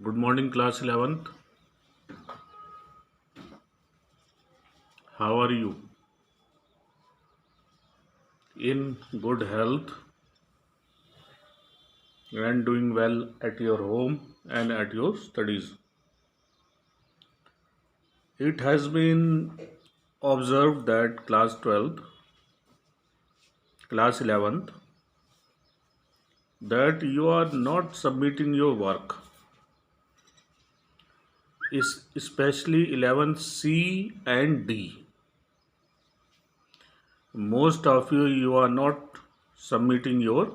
Good morning, class 11th. How are you? In good health and doing well at your home and at your studies. It has been observed that class 12th, class 11th, that you are not submitting your work, especially 11th C and D. Most of you are not submitting your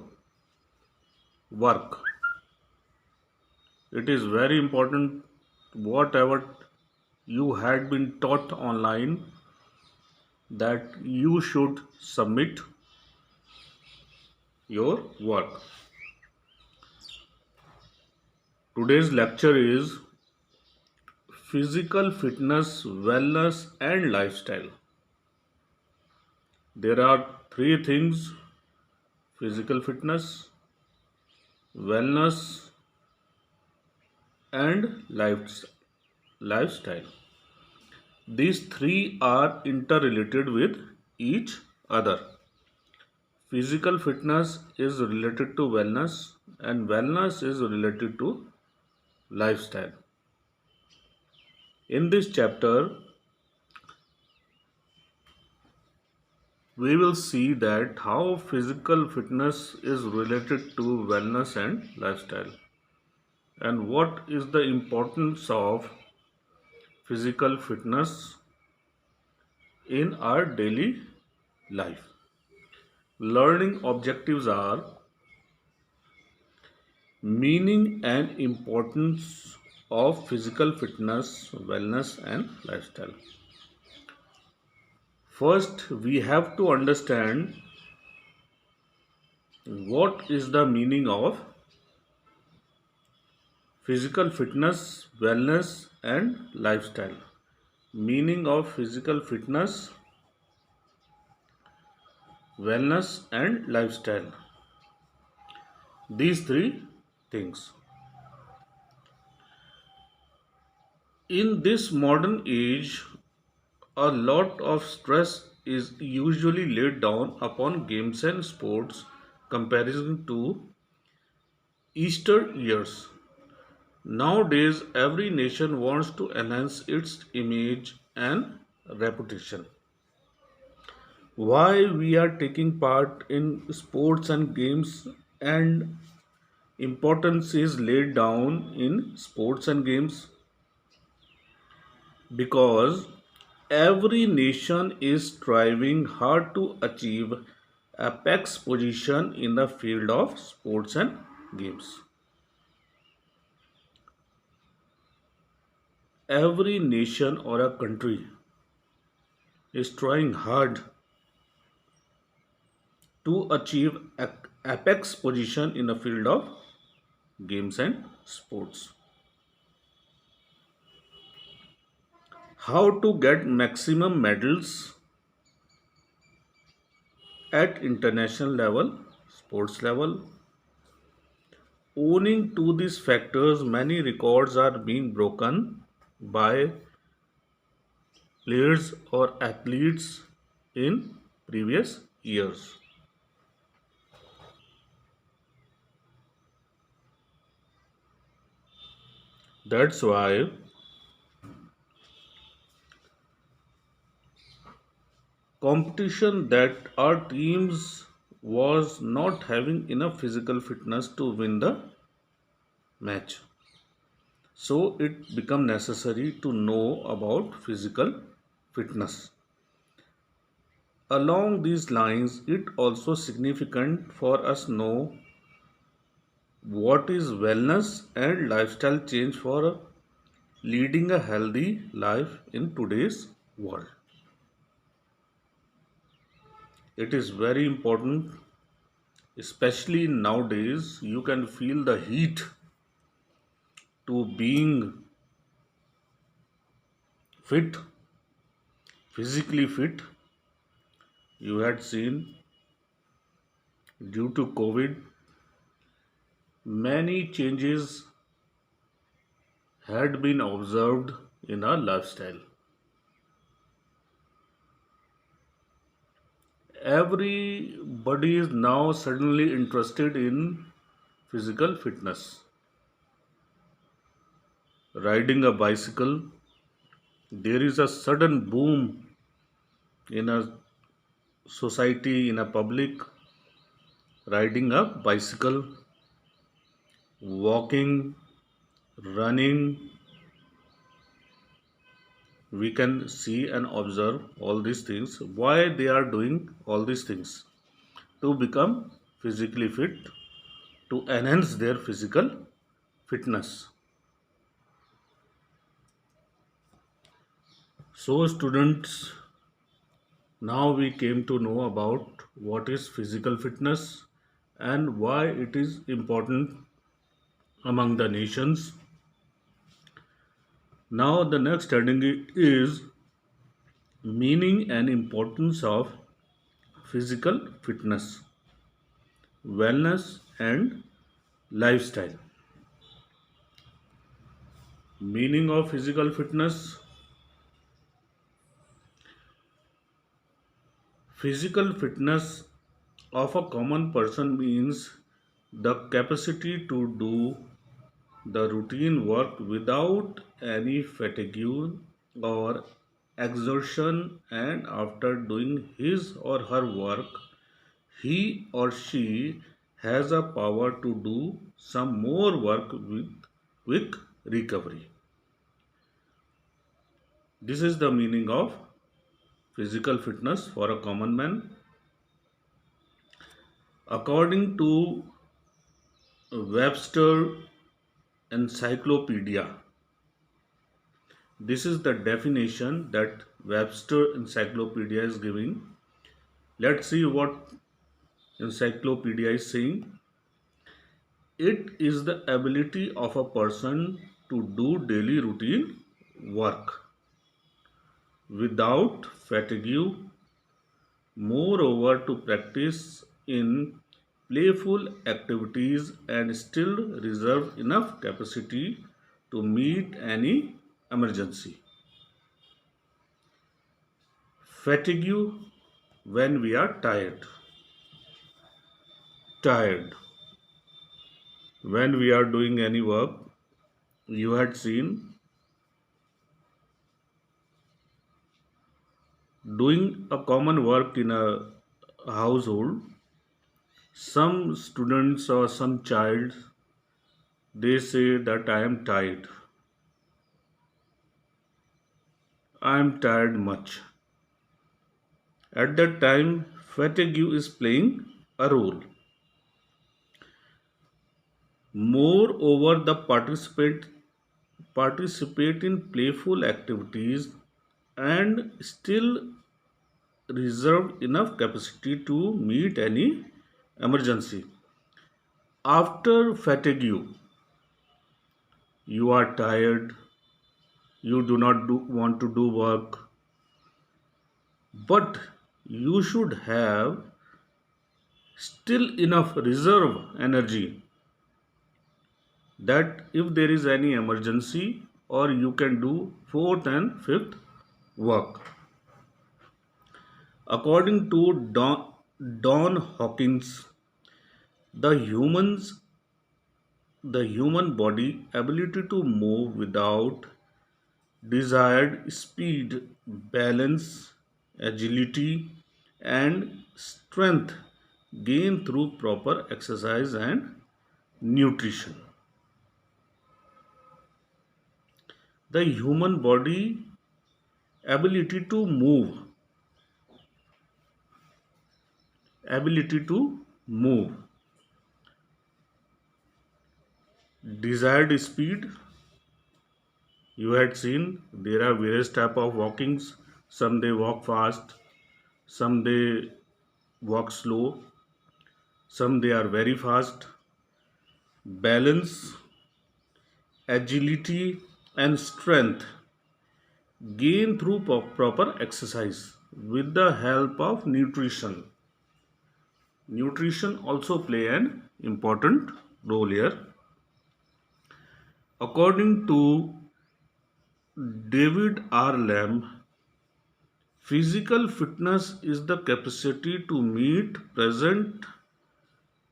work. It is very important whatever you had been taught online that you should submit your work. Today's lecture is physical fitness, wellness, and lifestyle. There are three things: physical fitness, wellness, and lifestyle. These three are interrelated with each other. Physical fitness is related to wellness, and wellness is related to lifestyle. In this chapter, we will see that how physical fitness is related to wellness and lifestyle, and what is the importance of physical fitness in our daily life. Learning objectives are meaning and importance of physical fitness, wellness, and lifestyle. First, we have to understand what is the meaning of physical fitness, wellness, and lifestyle. Meaning of physical fitness, wellness, and lifestyle. These three things. In this modern age, a lot of stress is usually laid down upon games and sports comparison to Easter years. Nowadays, every nation wants to enhance its image and reputation. Why we are taking part in sports and games and importance is laid down in sports and games because every nation is striving hard to achieve apex position in the field of sports and games. Every nation or a country is trying hard to achieve apex position in the field of games and sports. How to get maximum medals at international level, sports level. Owing to these factors, many records are being broken by players or athletes in previous years. That's why competition that our teams was not having enough physical fitness to win the match. So it become necessary to know about physical fitness. Along these lines, it also significant for us know what is wellness and lifestyle change for leading a healthy life in today's world. It is very important, especially nowadays. You can feel the heat to being fit, physically fit. You had seen due to COVID, many changes had been observed in our lifestyle. Everybody is now suddenly interested in physical fitness. Riding a bicycle, there is a sudden boom in a society, in a public, riding a bicycle, walking, running. We can see and observe all these things. Why they are doing all these things? To become physically fit, to enhance their physical fitness. So, students, now we came to know about what is physical fitness and why it is important among the nations. Now, the next heading is meaning and importance of physical fitness, wellness, and lifestyle. Meaning of physical fitness. Physical fitness of a common person means the capacity to do the routine work without any fatigue or exertion, and after doing his or her work, he or she has a power to do some more work with quick recovery. This is the meaning of physical fitness for a common man. According to Webster Encyclopedia, this is the definition that Webster Encyclopedia is giving. Let's see what encyclopedia is saying. It is the ability of a person to do daily routine work without fatigue, moreover, to practice in playful activities and still reserve enough capacity to meet any emergency. Fatigue when we are tired when we are doing any work. You had seen doing a common work in a household. Some students or some child, they say that I am tired much. At that time, fatigue is playing a role. Moreover, the participate in playful activities and still reserve enough capacity to meet any emergency. After fatigue, you are tired, you do not want to do work, but you should have still enough reserve energy that if there is any emergency, or you can do fourth and fifth work. According to Don Hawkins, the humans the human body ability to move without desired speed, balance, agility, and strength gained through proper exercise and nutrition. The human body ability to move, ability to move, desired speed. You had seen there are various type of walkings. Some they walk fast, some they walk slow, some they are very fast. Balance, agility, and strength gain through proper exercise with the help of nutrition. Nutrition also play an important role here. According to David R. Lamb, physical fitness is the capacity to meet present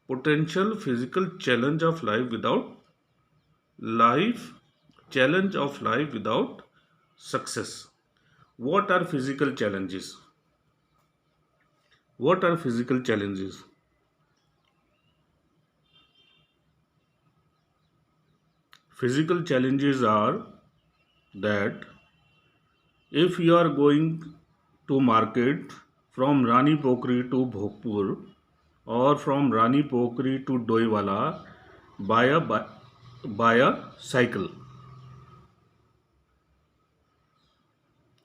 potential physical life challenge of life without success. What are physical challenges? What are physical challenges? Physical challenges are that if you are going to market from Rani Pokri to Bhopur or from Rani Pokri to Doiwala by a cycle,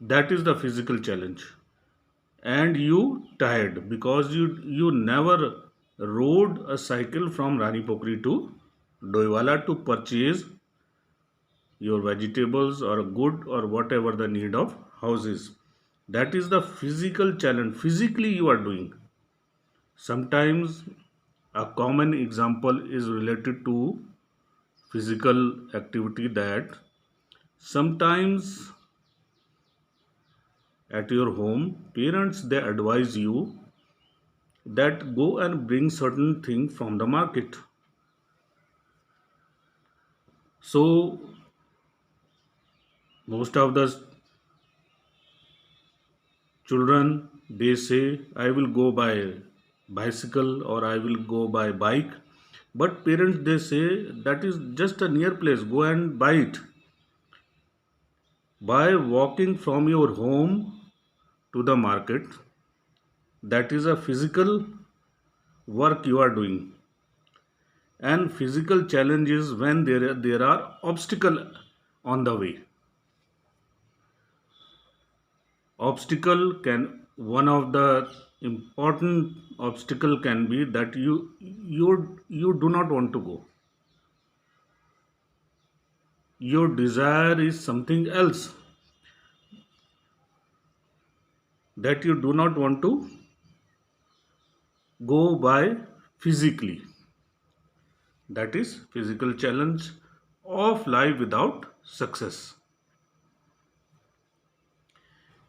that is the physical challenge. And you tired because you never rode a cycle from Rani Pokri to Doiwala to purchase your vegetables or good or whatever the need of house is. That is the physical challenge. Physically you are doing. Sometimes a common example is related to physical activity that sometimes at your home parents they advise you that go and bring certain thing from the market. So most of the children they say I will go by bicycle or I will go by bike, but parents they say that is just a near place, go and buy it. By walking from your home to the market, that is a physical work you are doing. And physical challenge is when there are obstacle on the way. Obstacle can one of the important obstacle can be that you do not want to go, your desire is something else, that you do not want to go by physically. That is physical challenge of life without success.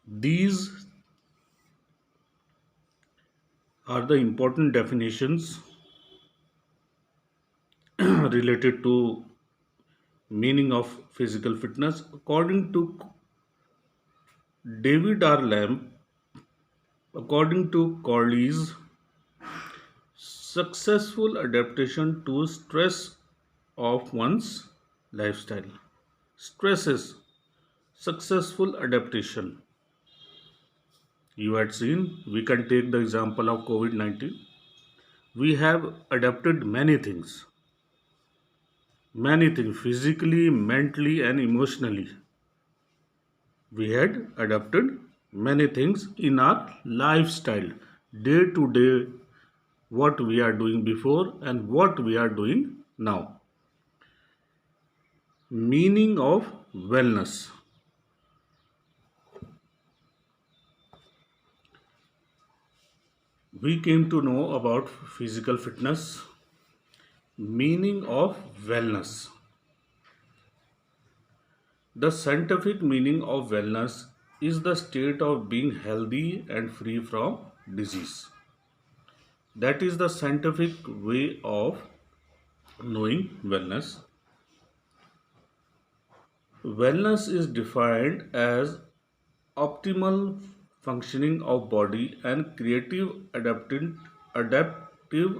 These are the important definitions related to meaning of physical fitness. According to David R. Lamb, according to Corley's, successful adaptation to stress of one's lifestyle. Stress is successful adaptation. You had seen, we can take the example of COVID 19. We have adapted many things physically, mentally, and emotionally. We had adapted many things in our lifestyle, day to day, what we are doing before and what we are doing now. Meaning of wellness. We came to know about physical fitness. Meaning of wellness. The scientific meaning of wellness is the state of being healthy and free from disease. That is the scientific way of knowing wellness. Wellness is defined as optimal functioning of body and adaptive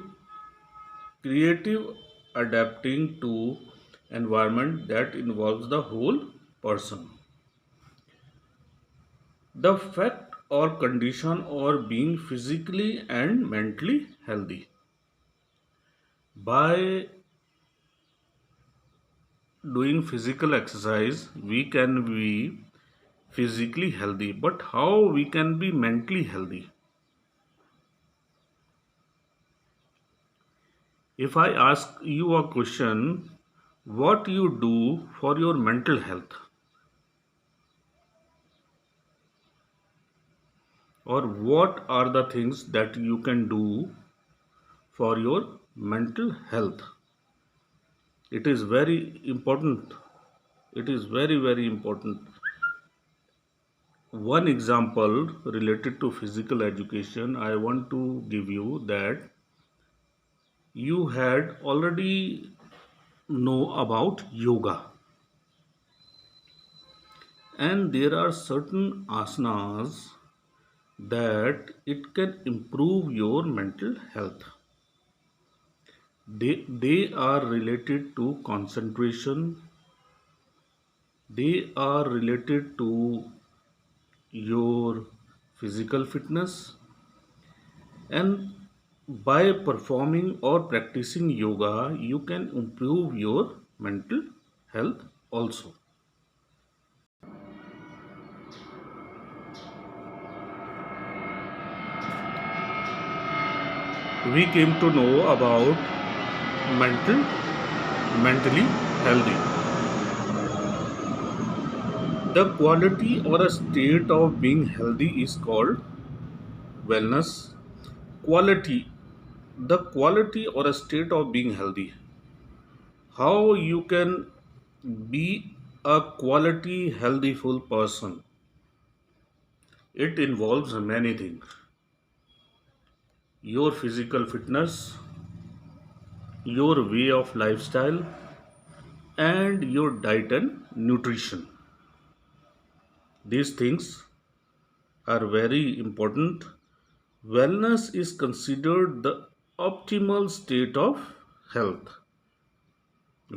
creative adapting to environment that involves the whole person. The fact or condition or being physically and mentally healthy. By doing physical exercise, we can be physically healthy, but how we can be mentally healthy? If I ask you a question, what you do for your mental health, or what are the things that you can do for your mental health? It is very important. It is very, very important. One example related to physical education I want to give you that you had already know about yoga, and there are certain asanas that it can improve your mental health. They are related to concentration, they are related to your physical fitness, and by performing or practicing yoga you can improve your mental health also. We came to know about mental mentally healthy. The quality or a state of being healthy is called wellness. Quality the quality or a state of being healthy, how you can be a quality healthyful person. It involves many things: your physical fitness, your way of lifestyle, and your diet and nutrition. These things are very important. Wellness is considered the optimal state of health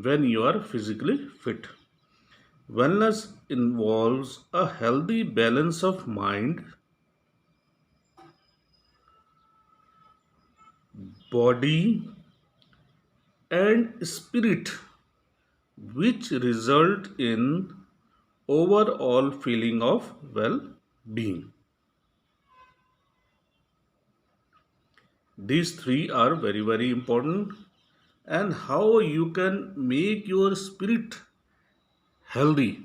when you are physically fit. Wellness involves a healthy balance of mind, body, and spirit, which result in overall feeling of well-being. These three are very very important, and how you can make your spirit healthy.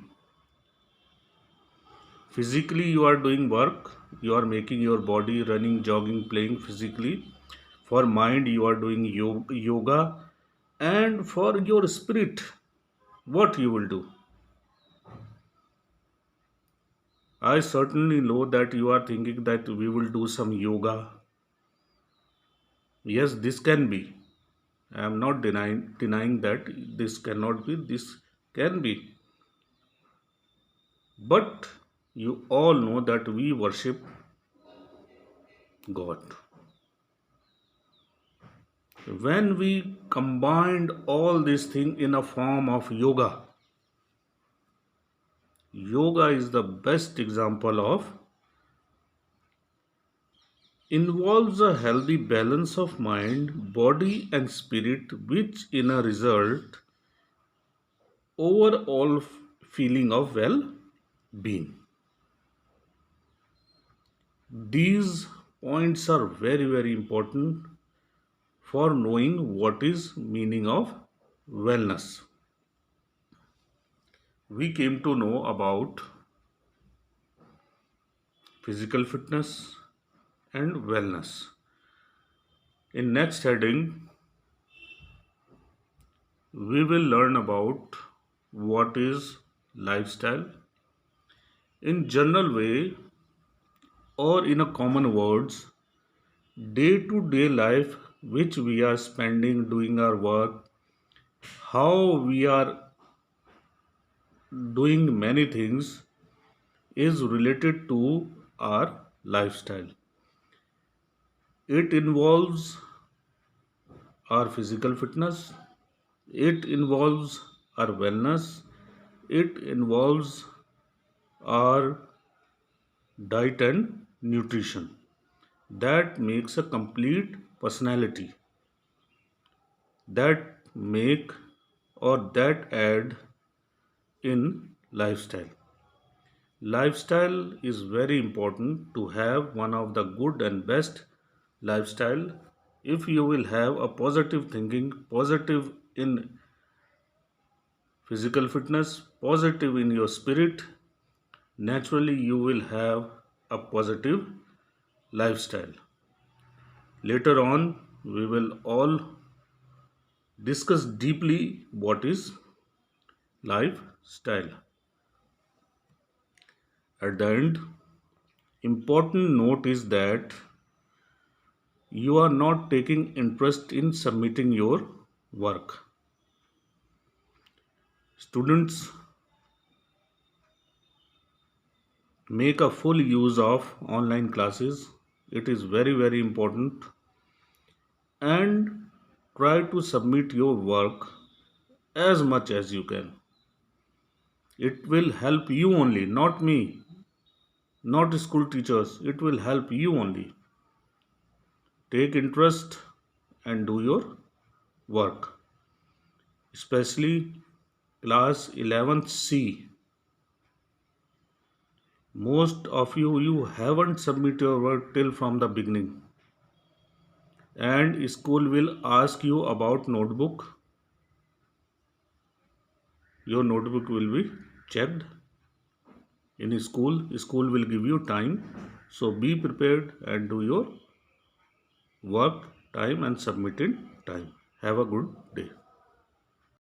Physically you are doing work, you are making your body running, jogging, playing physically. For mind you are doing yoga, and for your spirit, what you will do? I certainly know that you are thinking that we will do some yoga. Yes, this can be. I am not denying that this cannot be, this can be. But you all know that we worship God. When we combined all these things in a form of yoga, yoga is the best example of involves a healthy balance of mind, body, and spirit, which in a result overall feeling of well-being. These points are very very important for knowing what is meaning of wellness. We came to know about physical fitness and wellness. In next heading, we will learn about what is lifestyle in general way, or in a common words, day to day life which we are spending doing our work, how we are doing many things is related to our lifestyle. It involves our physical fitness, it involves our wellness, it involves our diet and nutrition. That makes a complete personality, that make or that add in lifestyle. Lifestyle is very important to have one of the good and best lifestyle. If you will have a positive thinking, positive in physical fitness, positive in your spirit, naturally you will have a positive lifestyle. Later on, we will all discuss deeply what is lifestyle. At the end, Important note is that you are not taking interest in submitting your work. Students make a full use of online classes. It is very, very important. And try to submit your work as much as you can. It will help you only, not me, not school teachers. It will help you only. Take interest and do your work, especially class 11th C. Most of you haven't submitted your work till from the beginning, and school will ask you about notebook. Your notebook will be checked in school will give you time, so be prepared and do your work time and submit in time. Have a good day.